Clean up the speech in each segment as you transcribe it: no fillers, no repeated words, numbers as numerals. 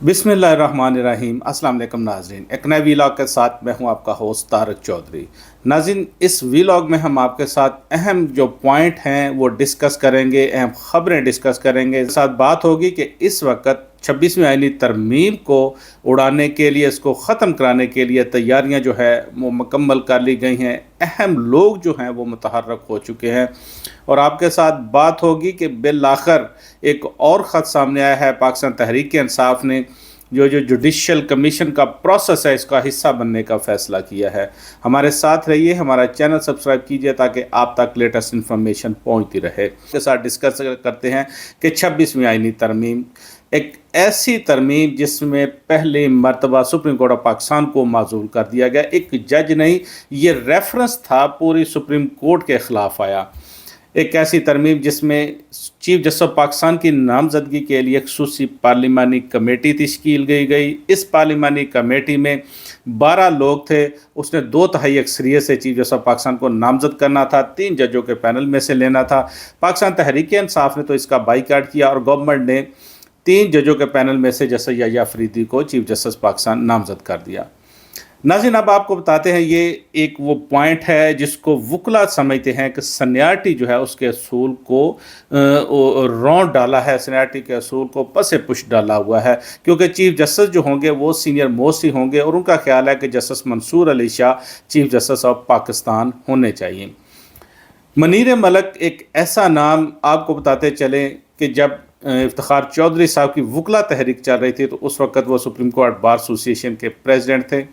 बिस्मिल्लाहिर्रहमानिर्रहीम। अस्सलाम वालेकुम नाज़रीन, एक नए वीलॉग के साथ मैं हूं आपका होस्ट तारक चौधरी। नाज़रीन, इस वीलॉग में हम आपके साथ अहम जो पॉइंट हैं वो डिस्कस करेंगे, अहम ख़बरें डिस्कस करेंगे। साथ बात होगी कि इस वक्त 26वीं आईनी तरमीम को उड़ाने के लिए, इसको ख़त्म कराने के लिए तैयारियां जो है वो मुकम्मल कर ली गई हैं। अहम लोग जो हैं वो मुतहर्रक हो चुके हैं और आपके साथ बात होगी कि बिल आखिर एक और ख़त सामने आया है। पाकिस्तान तहरीक इंसाफ ने जो जुडिशल कमीशन का प्रोसेस है इसका हिस्सा बनने का फ़ैसला किया है। हमारे साथ रहिए, हमारा चैनल सब्सक्राइब कीजिए ताकि आप तक लेटेस्ट इन्फॉर्मेशन पहुंचती रहे। के साथ डिस्कस करते हैं कि 26वीं आईनी तरमीम एक ऐसी तरमीम जिसमें पहली मरतबा सुप्रीम कोर्ट ऑफ पाकिस्तान को माज़ूल कर दिया गया। एक जज नहीं, ये रेफरेंस था पूरी सुप्रीम कोर्ट के ख़िलाफ़ आया। एक ऐसी तरमीम जिसमें चीफ जस्टिस ऑफ पाकिस्तान की नामजदगी के लिए खसूसी पार्लिमानी कमेटी तश्कील गई। इस पार्लिमानी कमेटी में 12 लोग थे। उसने 2/3 अक्सरियत से चीफ जस्टिस ऑफ पाकिस्तान को नामजद करना था, 3 जजों के पैनल में से लेना था। पाकिस्तान तहरीक इंसाफ ने तो इसका बाईकाट किया और गवर्नमेंट ने 3 जजों के पैनल में से जस्टिस याह्या अफरीदी को चीफ जस्टिस पाकिस्तान नामजद कर दिया। नाज़रीन, अब आपको बताते हैं, ये एक वो पॉइंट है जिसको वकला समझते हैं कि सीनियरिटी जो है उसके असूल को रौंद डाला है, सीनियरिटी के असूल को पसे पुश डाला हुआ है, क्योंकि चीफ जस्टिस जो होंगे वो सीनियर मोस्ट ही होंगे और उनका ख्याल है कि justice Mansoor Ali Shah chief justice of Pakistan होने चाहिए। मनीर मलिक एक ऐसा नाम, आपको बताते चलें कि जब इफ्तिखार चौधरी साहब की वकला तहरीक चल रही थी तो उस वक़्त वो सुप्रीम कोर्ट बार एसोसिएशन के प्रेसिडेंट थे।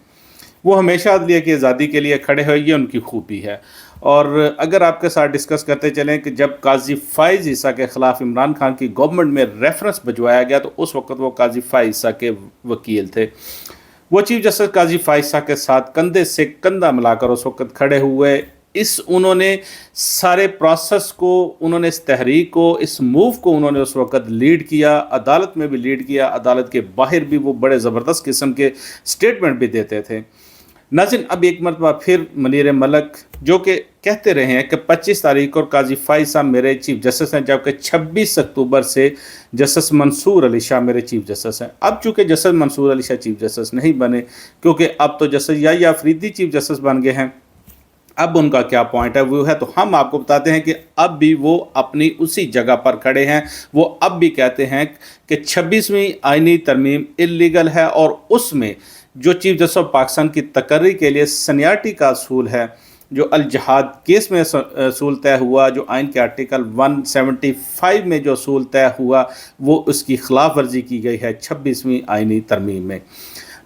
वो हमेशा अदलिया की आज़ादी के लिए खड़े हुए, ये उनकी खूबी है। और अगर आपके साथ डिस्कस करते चलें कि जब काजी फ़ाइज़ ईसा के ख़िलाफ़ इमरान खान की गवर्नमेंट में रेफरेंस भिजवाया गया तो उस वक्त वो काजी फ़ाइज़ ईसा के वकील थे। वो चीफ जस्टिस काजी फ़ाइज़ ईसा के साथ कंधे से कंधा मिलाकर उस वक्त खड़े हुए। उन्होंने सारे प्रोसेस को, उन्होंने इस तहरीक को, इस मूव को उन्होंने उस वक्त लीड किया। अदालत में भी लीड किया, अदालत के बाहर भी वो बड़े ज़बरदस्त किस्म के स्टेटमेंट भी देते थे। नाज़रीन, अब एक मरतबा फिर मनीर मलिक जो कि कहते रहे हैं कि 25 तारीख को काजी फ़ाइज़ साहब मेरे चीफ जस्टिस हैं, जबकि 26 अक्टूबर से जस्टिस मंसूर अली शाह मेरे चीफ जस्टिस हैं। अब चूँकि justice Mansoor Ali Shah chief justice नहीं बने, क्योंकि अब तो justice Yahya Afridi chief justice बन गए हैं, अब उनका क्या पॉइंट है वो है, तो हम आपको बताते हैं कि अब भी वो अपनी उसी जगह पर खड़े हैं। वो अब भी कहते हैं कि 26वीं आईनी तरमीम इल्लीगल है और उसमें जो चीफ जस्टिस ऑफ पाकिस्तान की तकर्री के लिए सीनियरिटी का असूल है, जो अल जहाद केस में असूल तय हुआ, जो आइन के आर्टिकल 175 में जो असूल तय हुआ, वो उसकी खिलाफ वर्जी की गई है 26वीं आईनी तरमीम में।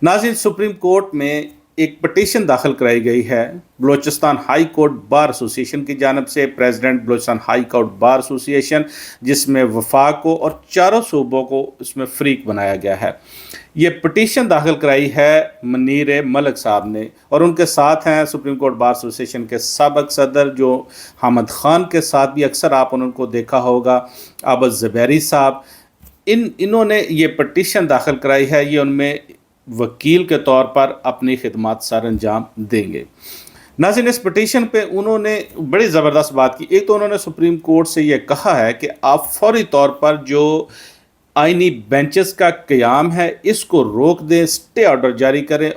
नाज़रीन, सुप्रीम कोर्ट में एक पटिशन दाखिल कराई गई है Balochistan high court bar association की जानब से, president Balochistan high court bar association, जिसमें वफाक को और चारों सूबों को इसमें फ़रीक बनाया गया है। ये पटिशन दाखिल कराई है मनीर मलिक साहब ने और उनके साथ हैं सुप्रीम कोर्ट बार एसोसिएशन के साबिक सदर जो हामिद खान के साथ भी अक्सर आप उनको देखा होगा, आबद ज़ुबैरी साहब। इन्होंने ये पटिशन दाखिल कराई है। ये उनमें वकील के तौर पर अपनी खिदमत सर अंजाम देंगे। नाज़रीन, इस पटिशन पे उन्होंने बड़ी ज़बरदस्त बात की। एक तो उन्होंने सुप्रीम कोर्ट से ये कहा है कि आप फौरी तौर पर जो आईनी बेंचेस का क़याम है इसको रोक दें, स्टे ऑर्डर जारी करें,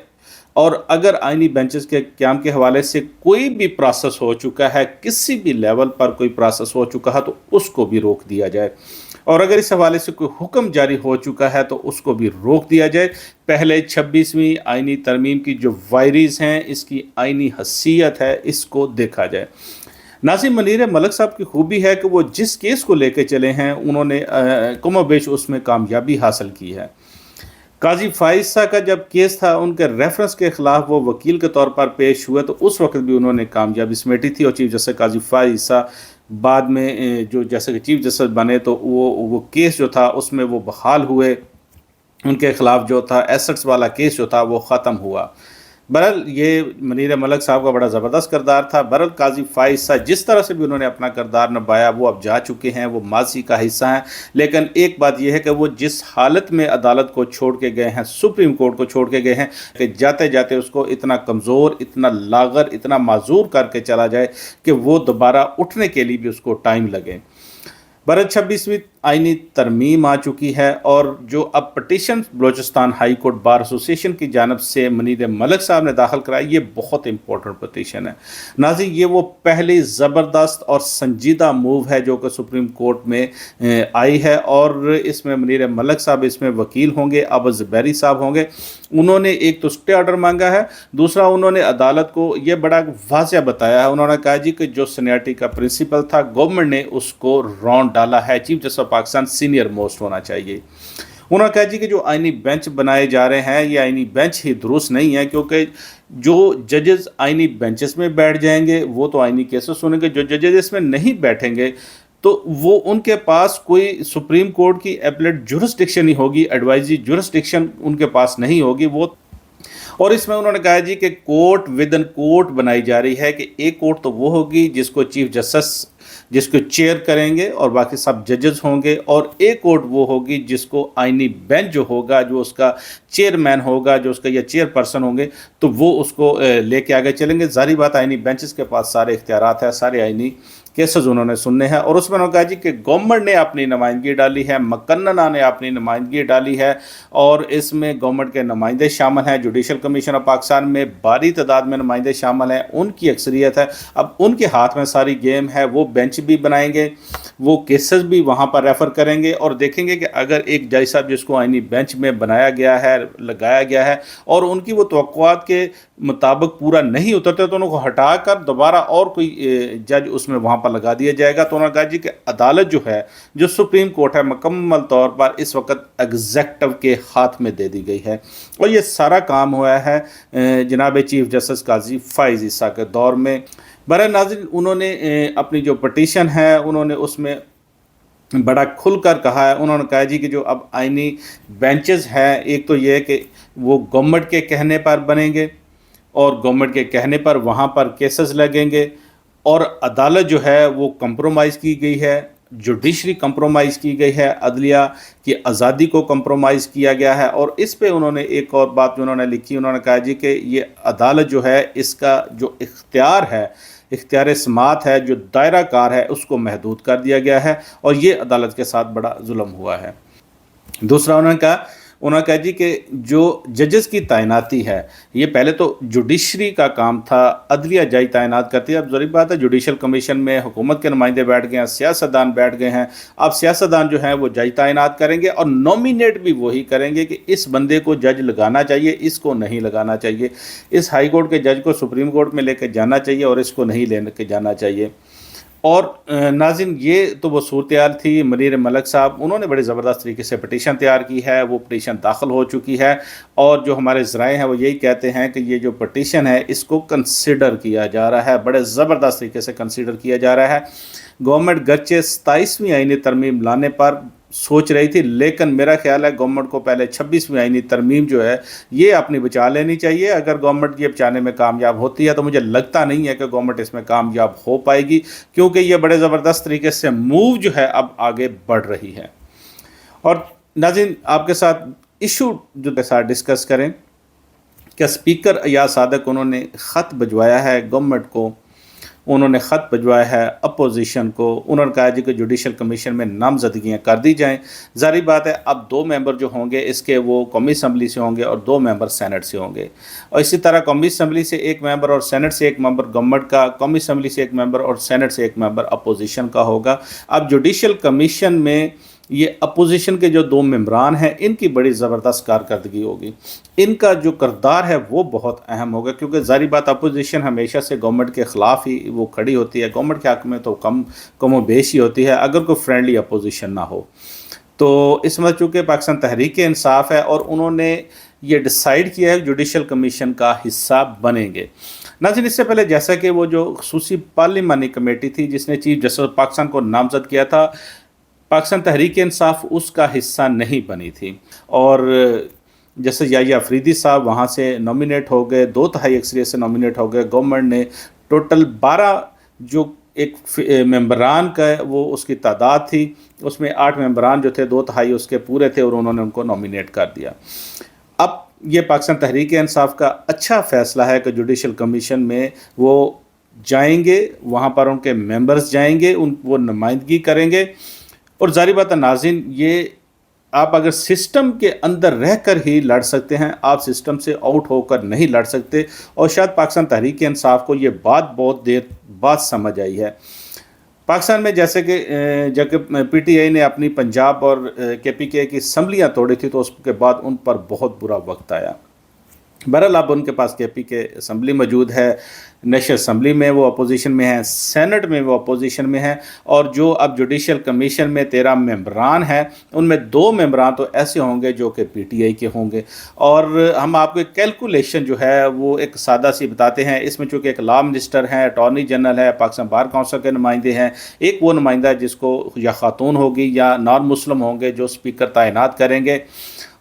और अगर आईनी बेंचेस के क़याम के हवाले से कोई भी प्रोसेस हो चुका है, किसी भी लेवल पर कोई प्रोसेस हो चुका है तो उसको भी रोक दिया जाए, और अगर इस हवाले से कोई हुक्म जारी हो चुका है तो उसको भी रोक दिया जाए। पहले 26वीं आईनी तरमीम की जो वायरीज़ हैं, इसकी आईनी हसीयत है, इसको देखा जाए। नाज़रीन, मनीर मलिक साहब की खूबी है कि वो जिस केस को लेके चले हैं उन्होंने कमोबेश उसमें कामयाबी हासिल की है। काजी फ़ाइज़ साहब का जब केस था, उनके रेफरेंस के ख़िलाफ़ वो वकील के तौर पर पेश हुए तो उस वक्त भी उन्होंने कामयाबी समेटी थी और चीफ जस्टिस काजी फ़ाइज़ साहब बाद में जो जैसे कि चीफ जस्टिस बने तो वो केस जो था उसमें वो बहाल हुए। उनके ख़िलाफ़ जो था एसेट्स वाला केस जो था वो ख़त्म हुआ। बहरहाल ये मनीर मलिक साहब का बड़ा ज़बरदस्त किरदार था। बहरहाल काजी फ़ाइज़ साहब जिस तरह से भी उन्होंने अपना किरदार निभाया वो अब जा चुके हैं, वो माजी का हिस्सा हैं। लेकिन एक बात यह है कि वो जिस हालत में अदालत को छोड़ के गए हैं, सुप्रीम कोर्ट को छोड़ के गए हैं, कि जाते जाते उसको इतना कमज़ोर, इतना लागर, इतना माजूर करके चला जाए कि वो दोबारा उठने के लिए भी उसको टाइम लगे। बहरहाल 26वीं आइनी तरमीम आ चुकी है, और जो अब petition Balochistan high court bar association की जानब से मुनीर मलिक साहब ने दाखिल कराई, ये बहुत इंपॉर्टेंट पटिशन है। नाज़रीन, ये वो पहली ज़बरदस्त और संजीदा मूव है जो कि सुप्रीम कोर्ट में आई है, और इसमें मुनीर मलिक साहब इसमें वकील होंगे, अबू ज़ुबैरी साहब होंगे। उन्होंने एक तो स्टे ऑर्डर मांगा है, दूसरा उन्होंने अदालत को ये बड़ा वाज़ह बताया है। उन्होंने कहा जी कि जो सीनियरिटी का प्रिंसिपल था, गवर्नमेंट ने उसको रौंद डाला है, chief justice of Pakistan senior most होना चाहिए। उन्होंने कहा जी कि जो आइनी बेंच बनाए जा रहे हैं, ये आइनी बेंच ही दुरुस्त नहीं है, क्योंकि जो जजेस आइनी बेंचेस में बैठ जाएंगे वो तो आइनी केसेस सुनेंगे, जो जजेस इसमें नहीं बैठेंगे तो वो उनके पास कोई सुप्रीम कोर्ट की एपलेट जुरिस्डिक्शन ही होगी, एडवाइजरी जुरिस्डिक्शन उनके पास नहीं होगी वो। और इसमें उन्होंने कहा जी कि कोर्ट विद इन कोर्ट बनाई जा रही है, कि एक कोर्ट तो वो होगी जिसको चीफ जस्टिस जिसको चेयर करेंगे और बाकी सब जजेस होंगे, और एक कोर्ट वो होगी जिसको आइनी बेंच जो होगा, जो उसका चेयरमैन होगा, जो उसका या चेयरपर्सन होंगे, तो वो उसको लेके आगे चलेंगे। जारी बात, आइनी बेंचेस के पास सारे इख्तियारात है, सारे आइनी केसेस उन्होंने सुनने हैं। और उसमें उन्होंने कहा जी कि गवर्नमेंट ने अपनी नुमाइंदगी डाली है, मकन्ना ने अपनी नुमाइंदगी डाली है, और इसमें गवर्नमेंट के नुमाइंदे शामिल हैं, जुडिशल कमीशन ऑफ पाकिस्तान में भारी तादाद में नुमाइंदे शामिल हैं, उनकी अक्सरियत है। अब उनके हाथ में सारी गेम है, वो बेंच भी बनाएंगे, वो केसेस भी वहाँ पर रेफ़र करेंगे, और देखेंगे कि अगर एक जज साहब जिसको आइनी बेंच में बनाया गया है, लगाया गया है, और उनकी वो तवक्कुआत के मुताबिक पूरा नहीं उतरते, तो उनको हटाकर दोबारा और कोई जज उसमें वहाँ पर लगा दिया जाएगा। तो उन्होंने कहा जी कि अदालत जो है, जो सुप्रीम कोर्ट है, मुकम्मल तौर पर इस वक्त एग्जेक्टिव के हाथ में दे दी गई है, और ये सारा काम हुआ है जनाब चीफ जस्टिस काजी फ़ाइज़ ईसा के दौर में। बहरहाल नाज़रीन, उन्होंने अपनी जो पटिशन है उन्होंने उसमें बड़ा खुलकर कहा है। उन्होंने कहा जी कि जो अब आइनी बेंचेस हैं, एक तो ये है कि वो गवर्नमेंट के कहने पर बनेंगे, और गवर्नमेंट के कहने पर वहाँ पर केसेस लगेंगे, और अदालत जो है वो कंप्रोमाइज़ की गई है, जुडिशरी कंप्रोमाइज़ की गई है, अदलिया की आज़ादी को कंप्रोमाइज़ किया गया है। और इस पे उन्होंने एक और बात जो उन्होंने लिखी, उन्होंने कहा जी कि ये अदालत जो है, इसका जो इख्तियार है, इख्तियार समात है, जो दायरा कार है, उसको महदूद कर दिया गया है, और ये अदालत के साथ बड़ा जुल्म हुआ है। दूसरा उन्होंने कहा जी कि जो जजेस की तैनाती है, ये पहले तो जुडिशरी का काम था, अदलिया जज तैनात करती है। अब ज़रूरी बात है, जुडिशल कमीशन में हुकूमत के नुमाइंदे बैठ गए हैं, सियासतदान बैठ गए हैं। अब सियासतदान जो हैं वो जज तैनात करेंगे, और नॉमिनेट भी वही करेंगे कि इस बंदे को जज लगाना चाहिए, इसको नहीं लगाना चाहिए, इस हाई कोर्ट के जज को सुप्रीम कोर्ट में लेकर जाना चाहिए, और इसको नहीं लेके जाना चाहिए। और नाज़रीन, ये तो वो सूरत थी। मुनीर मलिक साहब, उन्होंने बड़े ज़बरदस्त तरीके से पटिशन तैयार की है, वो पटिशन दाखिल हो चुकी है, और जो हमारे ज़राए हैं वो यही कहते हैं कि ये जो पटिशन है इसको कंसिडर किया जा रहा है, बड़े ज़बरदस्त तरीके से कंसिडर किया जा रहा है। गवर्नमेंट गच्चे 27वीं आईनी तरमीम लाने पर सोच रही थी, लेकिन मेरा ख्याल है गवर्नमेंट को पहले 26वीं आईनी तरमीम जो है ये अपनी बचा लेनी चाहिए। अगर गवर्नमेंट ये बचाने में कामयाब होती है तो मुझे लगता नहीं है कि गवर्नमेंट इसमें कामयाब हो पाएगी, क्योंकि ये बड़े ज़बरदस्त तरीके से मूव जो है अब आगे बढ़ रही है। और नाज़रीन, आपके साथ इशू जो के साथ डिस्कस करें कि स्पीकर अयाज सादक, उन्होंने ख़त भिजवाया है गवर्नमेंट को, उन्होंने ख़त भिजवाया है अपोजिशन को। उन्होंने कहा जी कि जुडिशल कमीशन में नामजदगियाँ कर दी जाएं। ज़ाहिर बात है, अब 2 मेंबर जो होंगे इसके वो कौमी असम्बली से होंगे, और 2 मेंबर सेनेट से होंगे, और इसी तरह कौमी असम्बली से 1 मेंबर और सेनेट से 1 मेंबर गवर्नमेंट का, कौमी असम्बली से 1 मेंबर और सेनेट से 1 मेंबर अपोजिशन का होगा। अब जुडिशल कमीशन में ये अपोजिशन के जो 2 मेंबरान हैं, इनकी बड़ी ज़बरदस्त कारकर्दगी होगी, इनका जो किरदार है वो बहुत अहम होगा, क्योंकि ज़ाहिर बात अपोजिशन हमेशा से गवर्नमेंट के ख़िलाफ़ ही वो खड़ी होती है, गवर्नमेंट के हक़ में तो कम बेश ही होती है, अगर कोई फ्रेंडली अपोजिशन ना हो। तो इस वक्त चूँकि पाकिस्तान तहरीक इंसाफ है, और उन्होंने ये डिसाइड किया है जुडिशल कमीशन का हिस्सा बनेंगे। नाज़रीन, इससे पहले जैसा कि वो जो ख़ुसूसी पार्लिमानी कमेटी थी जिसने चीफ जस्टिस पाकिस्तान को नामज़द किया था, पाकिस्तान तहरीक इंसाफ उसका हिस्सा नहीं बनी थी, और जैसे याहिया अफरीदी साहब वहाँ से नॉमिनेट हो गए, 2/3 अक्सरियत से नॉमिनेट हो गए। गवर्नमेंट ने टोटल 12 जो एक मेंबरान का वो उसकी तादाद थी, उसमें 8 मेंबरान जो थे 2/3 उसके पूरे थे, और उन्होंने उनको नॉमिनेट कर दिया। अब ये पाकिस्तान तहरीक इंसाफ का अच्छा फ़ैसला है कि जुडिशल कमीशन में वो जाएंगे, वहाँ पर उनके मेंबर्स जाएंगे, वो नुमाइंदगी करेंगे, اور ظاہر بات ہے ناظرین، یہ آپ اگر سسٹم کے اندر رہ کر ہی لڑ سکتے ہیں، آپ سسٹم سے آؤٹ ہو کر نہیں لڑ سکتے، اور شاید پاکستان تحریک انصاف کو یہ بات بہت دیر بعد سمجھ آئی ہے۔ پاکستان میں جیسے کہ جب پی ٹی آئی نے اپنی پنجاب اور کے پی کے کی اسمبلیاں توڑی تھی تو اس کے بعد ان پر بہت برا وقت آیا۔ بہرحال اب ان کے پاس کے پی کے اسمبلی موجود ہے، نیشنل اسمبلی میں وہ اپوزیشن میں ہیں، سینٹ میں وہ اپوزیشن میں ہیں، اور جو اب جوڈیشل کمیشن میں 13 ممبران ہیں ان میں 2 ممبران تو ایسے ہوں گے جو کہ پی ٹی آئی کے ہوں گے۔ اور ہم آپ کو ایک کیلکولیشن جو ہے وہ ایک سادہ سی بتاتے ہیں، اس میں چونکہ ایک لا منسٹر ہیں، اٹارنی جنرل ہے، پاکستان بار کونسل کے نمائندے ہیں، ایک وہ نمائندہ ہے جس کو یا خاتون ہوگی یا نان مسلم ہوں گے جو اسپیکر تعینات کریں گے،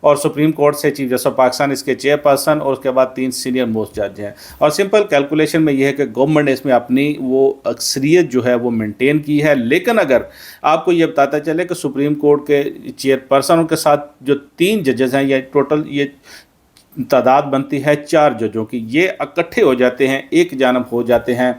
اور سپریم کورٹ سے چیف جسٹس آف پاکستان اس کے چیئر پرسن، اور اس کے بعد 3 سینئر موسٹ جج ہیں۔ اور سمپل کیلکولیشن میں یہ ہے کہ گورنمنٹ نے اس میں اپنی وہ اکثریت جو ہے وہ مینٹین کی ہے، لیکن اگر آپ کو یہ بتاتا چلے کہ سپریم کورٹ کے چیئر پرسنوں کے ساتھ جو 3 ججز ہیں، یا ٹوٹل یہ تعداد بنتی ہے 4 ججوں کی، یہ اکٹھے ہو جاتے ہیں، ایک جانب ہو جاتے ہیں،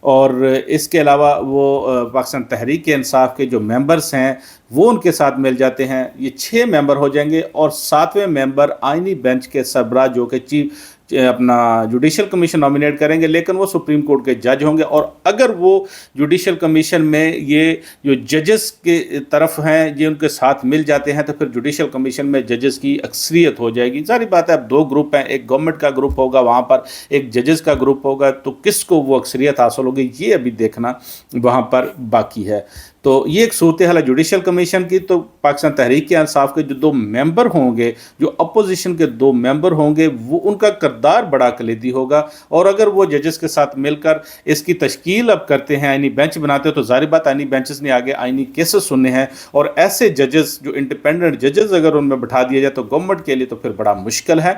اور اس کے علاوہ وہ پاکستان تحریک انصاف کے جو ممبرز ہیں وہ ان کے ساتھ مل جاتے ہیں، یہ 6 ممبر ہو جائیں گے، اور 7ویں ممبر آئینی بینچ کے سربراہ جو کہ چیف اپنا جوڈیشل کمیشن نامینیٹ کریں گے، لیکن وہ سپریم کورٹ کے جج ہوں گے، اور اگر وہ جوڈیشل کمیشن میں یہ جو ججز کے طرف ہیں یہ ان کے ساتھ مل جاتے ہیں تو پھر جوڈیشل کمیشن میں ججز کی اکثریت ہو جائے گی۔ ظاہر بات ہے اب 2 گروپ ہیں، ایک گورنمنٹ کا گروپ ہوگا وہاں پر، ایک ججز کا گروپ ہوگا، تو کس کو وہ اکثریت حاصل ہوگی یہ ابھی دیکھنا وہاں پر باقی ہے۔ تو یہ ایک صورتحال ہے جوڈیشل کمیشن کی۔ تو پاکستان تحریک انصاف کے جو 2 ممبر ہوں گے، جو اپوزیشن کے 2 ممبر ہوں گے، وہ ان کا کردار بڑا کلیدی ہوگا، اور اگر وہ ججز کے ساتھ مل کر اس کی تشکیل اب کرتے ہیں، آئینی بینچ بناتے ہیں، تو ظاہر بات آئینی بینچز نے آگے آئینی کیسز سننے ہیں، اور ایسے ججز جو انڈیپینڈنٹ ججز اگر ان میں بٹھا دیا جائے تو گورنمنٹ کے لیے تو پھر بڑا مشکل ہے۔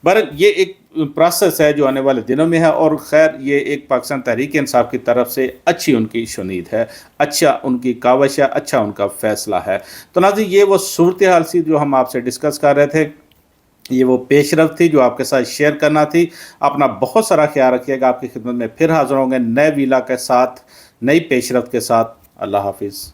بہرحال یہ ایک پروسیس ہے جو آنے والے دنوں میں ہے، اور خیر یہ ایک پاکستان تحریک انصاف کی طرف سے اچھی ان کی شنید ہے، اچھا ان کی کاوش ہے، اچھا ان کا فیصلہ ہے۔ تو ناظرین یہ وہ صورتحال سی جو ہم آپ سے ڈسکس کر رہے تھے، یہ وہ پیش رفت تھی جو آپ کے ساتھ شیئر کرنا تھی۔ اپنا بہت سارا خیال رکھیے گا، آپ کی خدمت میں پھر حاضر ہوں گے نئے ویلا کے ساتھ، نئی پیش رفت کے ساتھ۔ اللہ حافظ۔